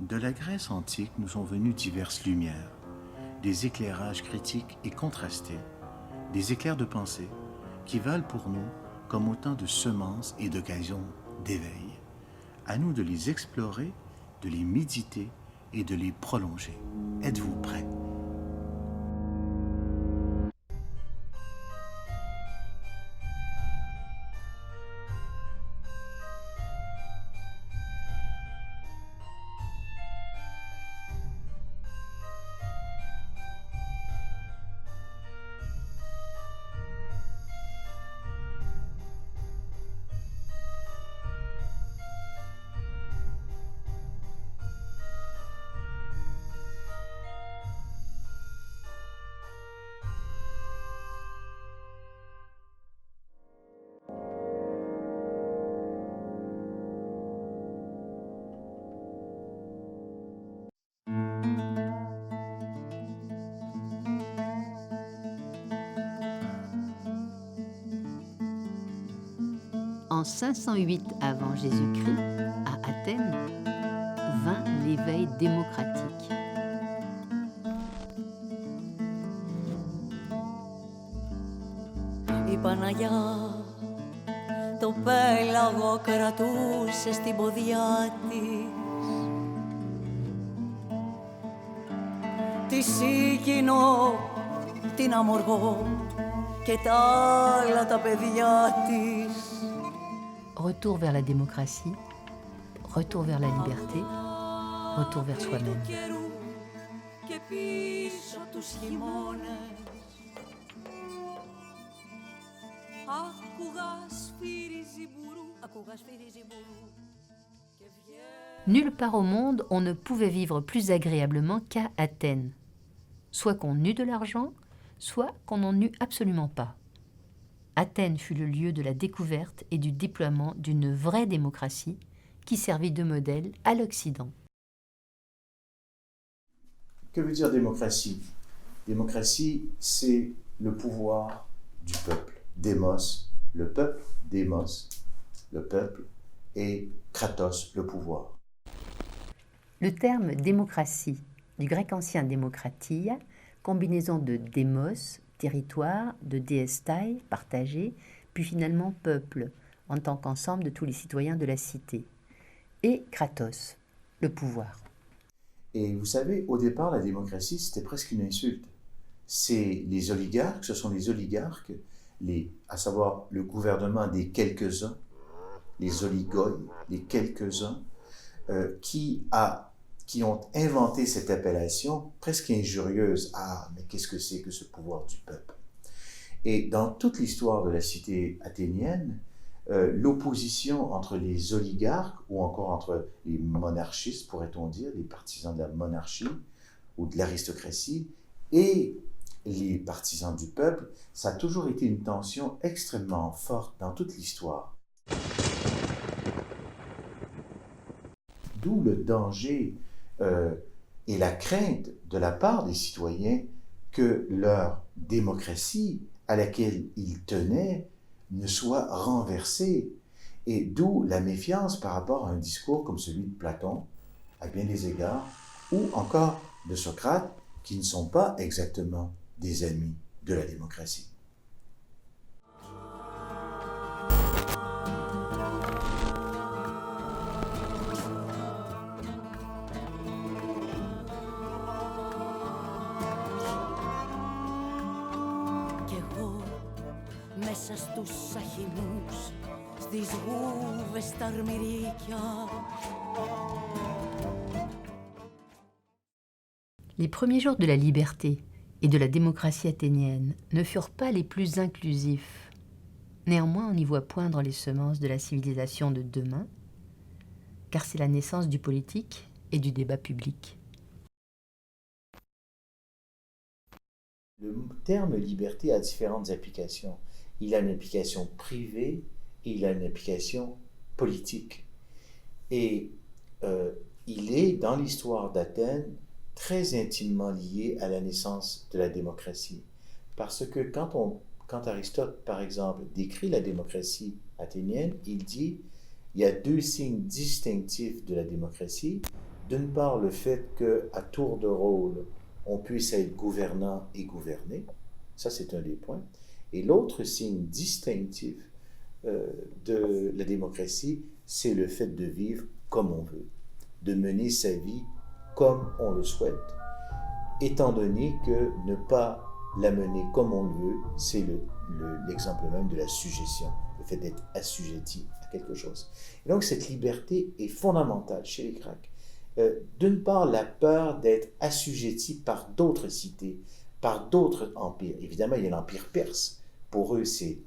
De la Grèce antique nous sont venues diverses lumières, des éclairages critiques et contrastés, des éclairs de pensée qui valent pour nous comme autant de semences et d'occasions d'éveil. À nous de les explorer, de les méditer et de les prolonger. Êtes-vous prêts? En 508 avant Jésus-Christ, à Athènes, vint l'éveil démocratique. Η Παναγιά το πέλαγο κρατούσε στην ποδιά της. Τη Σίκινο, την Αμοργό και τα άλλα τα παιδιά της. Retour vers la démocratie, retour vers la liberté, retour vers soi-même. Και πίσω τους χειμώνες άκουγα σφύρι ζιμπουρού. Nulle part au monde on ne pouvait vivre plus agréablement qu'à Athènes, soit qu'on eût de l'argent, soit qu'on n'en eût absolument pas. Athènes fut le lieu de la découverte et du déploiement d'une vraie démocratie qui servit de modèle à l'Occident. Que veut dire démocratie? Démocratie, c'est le pouvoir du peuple. Démos, le peuple, démos, le peuple, et kratos, le pouvoir. Le terme démocratie, du grec ancien démokratia, combinaison de démos, territoire, de déestai, partagé, puis finalement peuple, en tant qu'ensemble de tous les citoyens de la cité, et kratos, le pouvoir. Et vous savez, au départ, la démocratie, c'était presque une insulte. C'est les oligarques, ce sont les oligarques, à savoir le gouvernement des quelques-uns, les oligoi, les quelques-uns, qui ont inventé cette appellation presque injurieuse. Ah, mais qu'est-ce que c'est que ce pouvoir du peuple? Et dans toute l'histoire de la cité athénienne, l'opposition entre les oligarques ou encore entre les monarchistes, pourrait-on dire, les partisans de la monarchie ou de l'aristocratie, et les partisans du peuple, ça a toujours été une tension extrêmement forte dans toute l'histoire. D'où le danger et la crainte de la part des citoyens que leur démocratie à laquelle ils tenaient ne soit renversée. Et d'où la méfiance par rapport à un discours comme celui de Platon, à bien des égards, ou encore de Socrate, qui ne sont pas exactement des ennemis de la démocratie. Μέσα στους αχινούς, στις γούβες, στα αρμυρίκια. Les premiers jours de la liberté et de la démocratie athénienne ne furent pas les plus inclusifs. Néanmoins, on y voit poindre les semences de la civilisation de demain, car c'est la naissance du politique et du débat public. Le terme liberté a différentes applications. Il a une application privée et il a une application politique. Et il est, dans l'histoire d'Athènes, très intimement lié à la naissance de la démocratie. Parce que quand Aristote, par exemple, décrit la démocratie athénienne, il dit il y a deux signes distinctifs de la démocratie, d'une part, le fait qu'à tour de rôle, on puisse être gouvernant et gouverné, ça c'est un des points. Et l'autre signe distinctif de la démocratie, c'est le fait de vivre comme on veut, de mener sa vie comme on le souhaite, étant donné que ne pas la mener comme on le veut, c'est l'exemple même de la sujétion, le fait d'être assujetti à quelque chose. Et donc cette liberté est fondamentale chez les Grecs. D'une part, la peur d'être assujetti par d'autres cités, par d'autres empires. Évidemment, il y a l'empire perse. Pour eux, c'est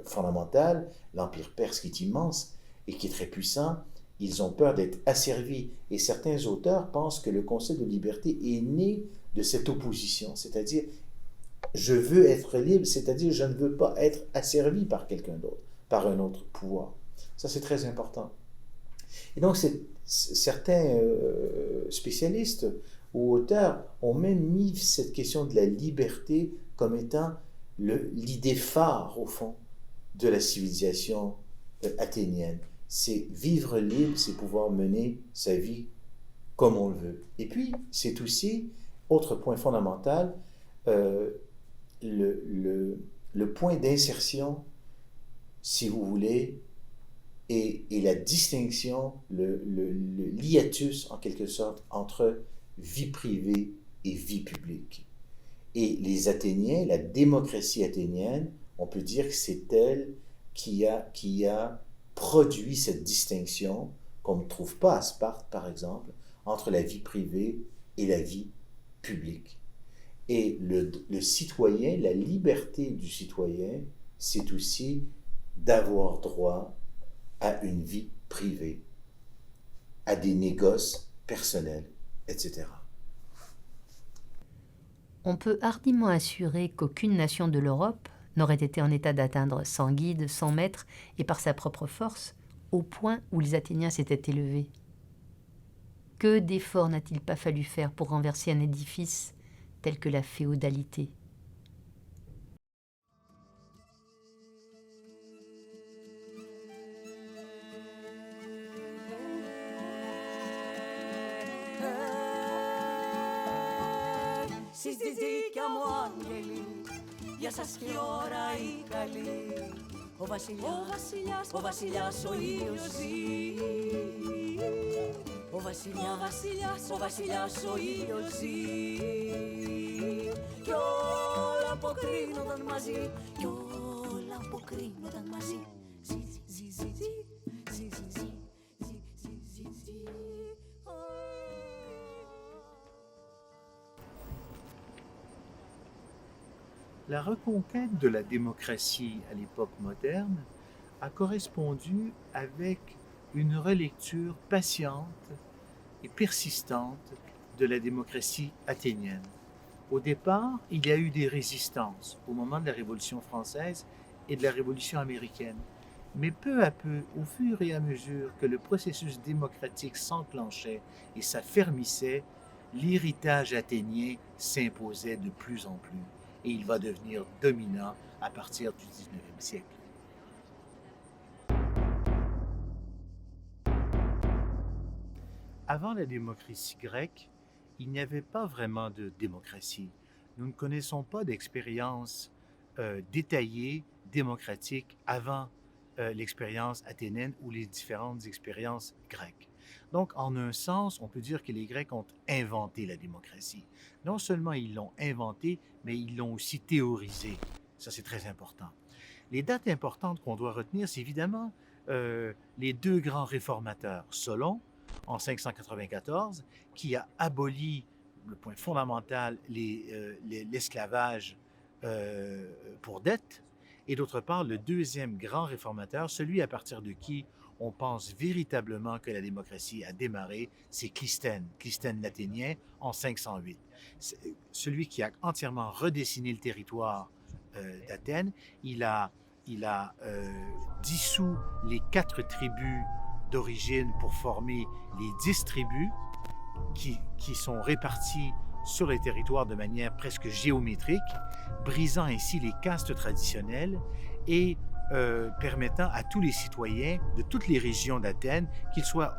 fondamental. L'empire perse qui est immense et qui est très puissant, ils ont peur d'être asservis. Et certains auteurs pensent que le concept de liberté est né de cette opposition, c'est-à-dire je veux être libre, c'est-à-dire je ne veux pas être asservi par quelqu'un d'autre, par un autre pouvoir. Ça, c'est très important. Et donc, certains spécialistes ou auteurs ont même mis cette question de la liberté comme étant l'idée phare, au fond, de la civilisation athénienne. C'est vivre libre, c'est pouvoir mener sa vie comme on le veut. Et puis, c'est aussi, autre point fondamental, le point d'insertion, si vous voulez, et la distinction, l'hiatus, en quelque sorte, entre vie privée et vie publique. Et les Athéniens, la démocratie athénienne, on peut dire que c'est elle qui a produit cette distinction, qu'on ne trouve pas à Sparte, par exemple, entre la vie privée et la vie publique. Et le citoyen, la liberté du citoyen, c'est aussi d'avoir droit à une vie privée, à des négoces personnels, etc. On peut hardiment assurer qu'aucune nation de l'Europe n'aurait été en état d'atteindre sans guide, sans maître et par sa propre force, au point où les Athéniens s'étaient élevés. Que d'efforts n'a-t-il pas fallu faire pour renverser un édifice tel que la féodalité ? Σεις τη δίκια μου άγγελοι, για σας κι ώρα η καλή. Ο βασιλιάς ο ήλιος ζει. Ο βασιλιάς ο ήλιος ζει. Κι όλα αποκρίνονταν μαζί. Κι όλα αποκρίνονταν μαζί. Ζι, ζι, ζι, ζι, ζι, ζι, ζι. La reconquête de la démocratie à l'époque moderne a correspondu avec une relecture patiente et persistante de la démocratie athénienne. Au départ, il y a eu des résistances au moment de la Révolution française et de la Révolution américaine. Mais peu à peu, au fur et à mesure que le processus démocratique s'enclenchait et s'affermissait, l'héritage athénien s'imposait de plus en plus. Et il va devenir dominant à partir du 19e siècle. Avant la démocratie grecque, il n'y avait pas vraiment de démocratie. Nous ne connaissons pas d'expérience détaillée, démocratique, avant l'expérience athénienne ou les différentes expériences grecques. Donc, en un sens, on peut dire que les Grecs ont inventé la démocratie. Non seulement ils l'ont inventée, mais ils l'ont aussi théorisée. Ça, c'est très important. Les dates importantes qu'on doit retenir, c'est évidemment les deux grands réformateurs. Solon, en 594, qui a aboli, le point fondamental, l'esclavage pour dette. Et d'autre part, le deuxième grand réformateur, celui à partir de qui on pense véritablement que la démocratie a démarré, c'est Clisthène l'Athénien, en 508. Celui qui a entièrement redessiné le territoire d'Athènes. Il a dissous les 4 tribus d'origine pour former les 10 tribus qui sont réparties sur le territoire de manière presque géométrique, brisant ainsi les castes traditionnelles et permettant à tous les citoyens de toutes les régions d'Athènes, qu'ils soient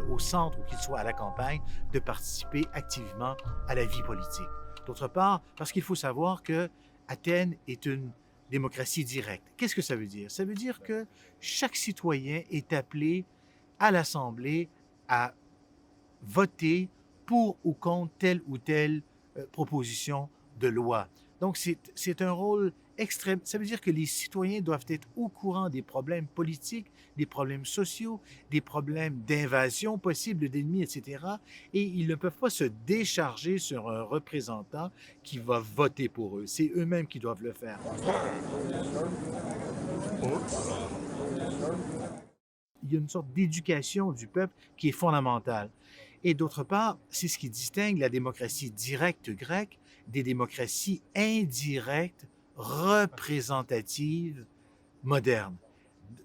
au centre ou qu'ils soient à la campagne, de participer activement à la vie politique. D'autre part, parce qu'il faut savoir que Athènes est une démocratie directe. Qu'est-ce que ça veut dire? Ça veut dire que chaque citoyen est appelé à l'Assemblée à voter pour ou contre telle ou telle proposition de loi. Donc, c'est un rôle extrême. Ça veut dire que les citoyens doivent être au courant des problèmes politiques, des problèmes sociaux, des problèmes d'invasion possible d'ennemis, etc. Et ils ne peuvent pas se décharger sur un représentant qui va voter pour eux. C'est eux-mêmes qui doivent le faire. Il y a une sorte d'éducation du peuple qui est fondamentale. Et d'autre part, c'est ce qui distingue la démocratie directe grecque des démocraties indirectes, représentatives, modernes.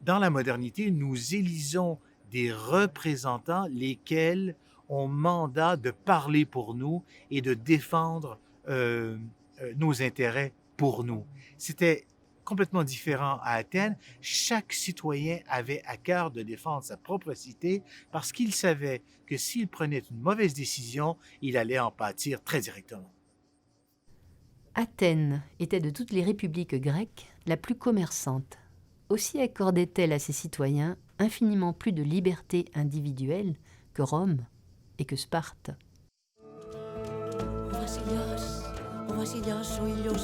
Dans la modernité, nous élisons des représentants lesquels ont mandat de parler pour nous et de défendre nos intérêts pour nous. C'était complètement différent à Athènes. Chaque citoyen avait à cœur de défendre sa propre cité parce qu'il savait que s'il prenait une mauvaise décision, il allait en pâtir très directement. Athènes était de toutes les républiques grecques la plus commerçante. Aussi accordait-elle à ses citoyens infiniment plus de liberté individuelle que Rome et que Sparte. Ο βασιλιάς ο ήλιος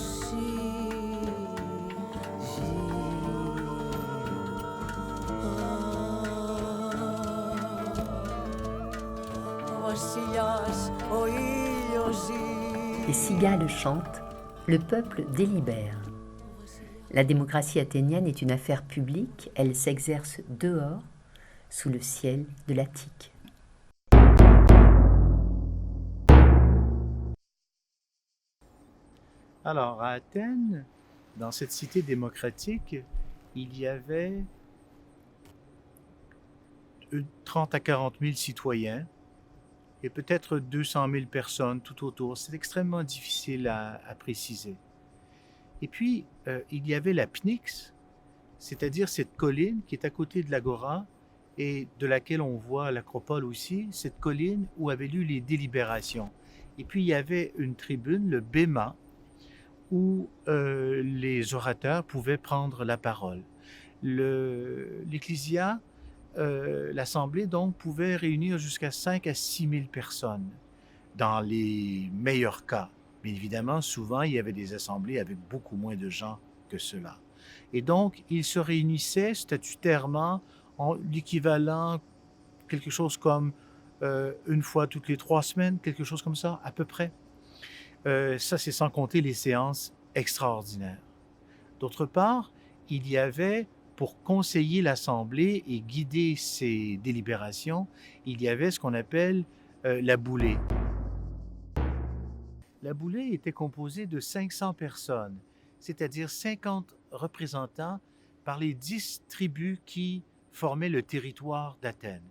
Les cigales chantent, le peuple délibère. La démocratie athénienne est une affaire publique, elle s'exerce dehors, sous le ciel de l'Attique. Alors, à Athènes, dans cette cité démocratique, il y avait 30 à 40 000 citoyens et peut-être 200 000 personnes tout autour. C'est extrêmement difficile à préciser. Et puis, il y avait la Pnyx, c'est-à-dire cette colline qui est à côté de l'Agora et de laquelle on voit l'Acropole aussi, cette colline où avaient lieu les délibérations. Et puis, il y avait une tribune, le Béma, où les orateurs pouvaient prendre la parole. L'Ecclésia, l'Assemblée, donc, pouvait réunir jusqu'à 5 à 6 000 personnes, dans les meilleurs cas. Bien évidemment, souvent, il y avait des assemblées avec beaucoup moins de gens que cela. Et donc, ils se réunissaient statutairement en l'équivalent, quelque chose comme une fois toutes les 3 semaines, quelque chose comme ça, à peu près. Ça, c'est sans compter les séances extraordinaires. D'autre part, il y avait, pour conseiller l'Assemblée et guider ses délibérations, il y avait ce qu'on appelle la boulée. La boulée était composée de 500 personnes, c'est-à-dire 50 représentants par les 10 tribus qui formaient le territoire d'Athènes.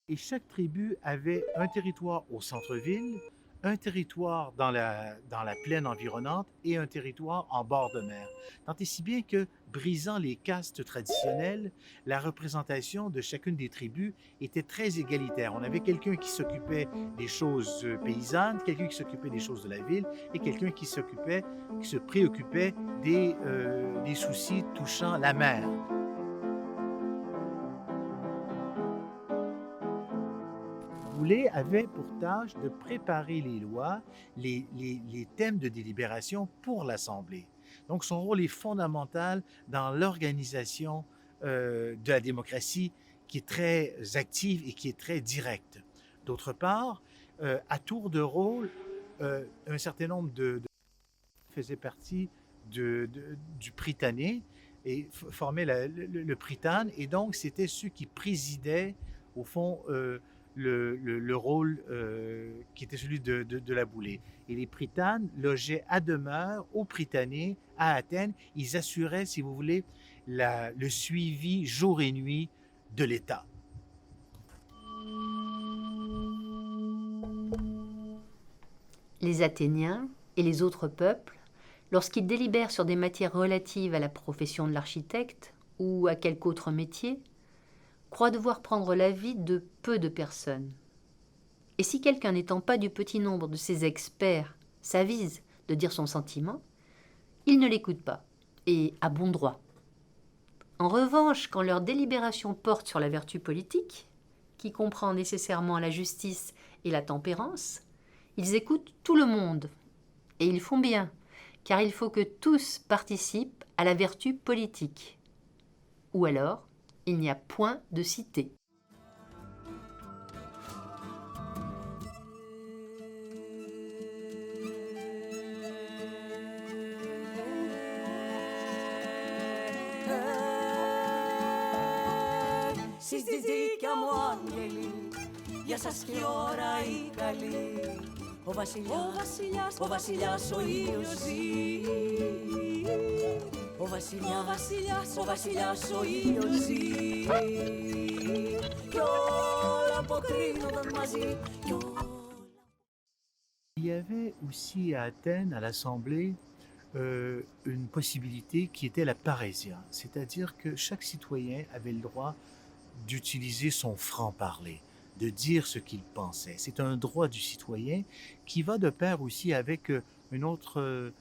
Et chaque tribu avait un territoire au centre-ville, un territoire dans la plaine environnante et un territoire en bord de mer. Tant et si bien que, brisant les castes traditionnelles, la représentation de chacune des tribus était très égalitaire. On avait quelqu'un qui s'occupait des choses paysannes, quelqu'un qui s'occupait des choses de la ville et quelqu'un qui se préoccupait des soucis touchant la mer. Boulay avait pour tâche de préparer les lois, les thèmes de délibération pour l'Assemblée. Donc, son rôle est fondamental dans l'organisation de la démocratie qui est très active et qui est très directe. D'autre part, à tour de rôle, un certain nombre de faisaient partie du Prytanée et formaient le Prytane, et donc c'était ceux qui présidaient, au fond, le rôle qui était celui de la boulée. Et les Prytanes logeaient à demeure au Prytanée, à Athènes. Ils assuraient, si vous voulez, le suivi jour et nuit de l'État. Les Athéniens et les autres peuples, lorsqu'il délibère sur des matières relatives à la profession de l'architecte ou à quelque autre métier, croit devoir prendre l'avis de peu de personnes. Et si quelqu'un n'étant pas du petit nombre de ces experts s'avise de dire son sentiment, il ne l'écoute pas, et à bon droit. En revanche, quand leur délibération porte sur la vertu politique, qui comprend nécessairement la justice et la tempérance, ils écoutent tout le monde. Et ils font bien, car il faut que tous participent à la vertu politique. Ou alors, il n'y a point de cité. Εσείς δίδικα μου άγγελοι, για σας κι ώρα η καλή. Ο βασιλιάς ο ήλιος ζει. Ο βασιλιάς ο ήλιος ζει. Κι όλα αποκρίνονταν μαζί. Il y avait aussi à Athènes, à l'Assemblée, une possibilité qui était la parésia, c'est-à-dire que chaque citoyen avait le droit d'utiliser son franc-parler, de dire ce qu'il pensait. C'est un droit du citoyen qui va de pair aussi avec un autre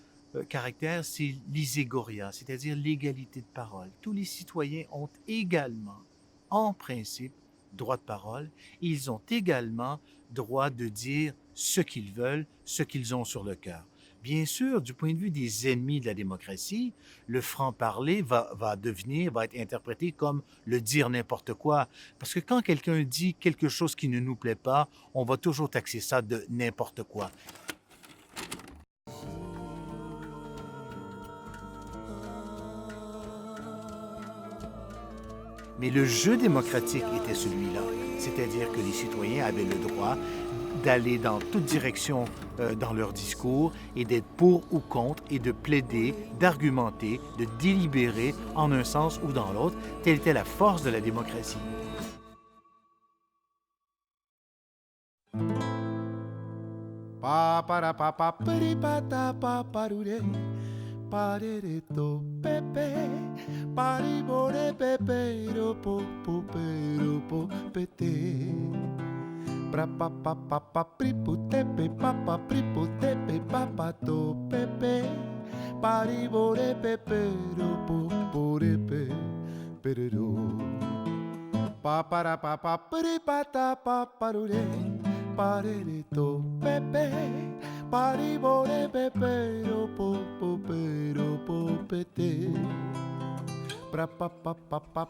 caractère, c'est l'iségoria, c'est-à-dire l'égalité de parole. Tous les citoyens ont également, en principe, droit de parole. Ils ont également droit de dire ce qu'ils veulent, ce qu'ils ont sur le cœur. Bien sûr, du point de vue des ennemis de la démocratie, le franc-parler va être interprété comme le dire n'importe quoi. Parce que quand quelqu'un dit quelque chose qui ne nous plaît pas, on va toujours taxer ça de n'importe quoi. Mais le jeu démocratique était celui-là, c'est-à-dire que les citoyens avaient le droit d'aller dans toute direction dans leur discours et d'être pour ou contre et de plaider, d'argumenter, de délibérer en un sens ou dans l'autre. Telle était la force de la démocratie. Parereto pepe, paribore pepero pero pete. Pra pa pa pa pa priputepe papa priputepe papa to pepe, paribore pepero porepe pero. Pa para pa pa pripata pa parure, parereto pepe. Paribore pepero pero pete. Pra pa pa pa pa